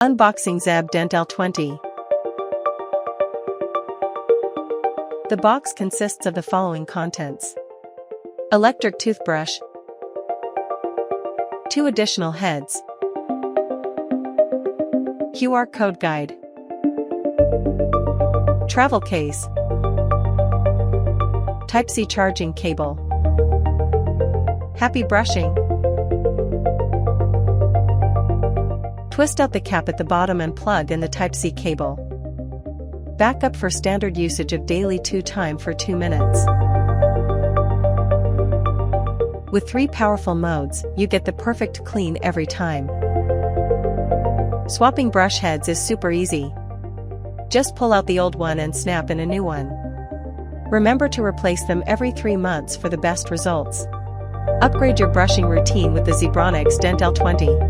Unboxing Zebronics DENT L20. The box consists of the following contents: electric toothbrush, 2 additional heads, QR code guide, travel case, Type-C charging cable. Happy brushing! Twist out the cap at the bottom and plug in the Type-C cable. Backup for standard usage of daily 2 time for 2 minutes. With 3 powerful modes, you get the perfect clean every time. Swapping brush heads is super easy. Just pull out the old one and snap in a new one. Remember to replace them every 3 months for the best results. Upgrade your brushing routine with the Zebronics DENT L20.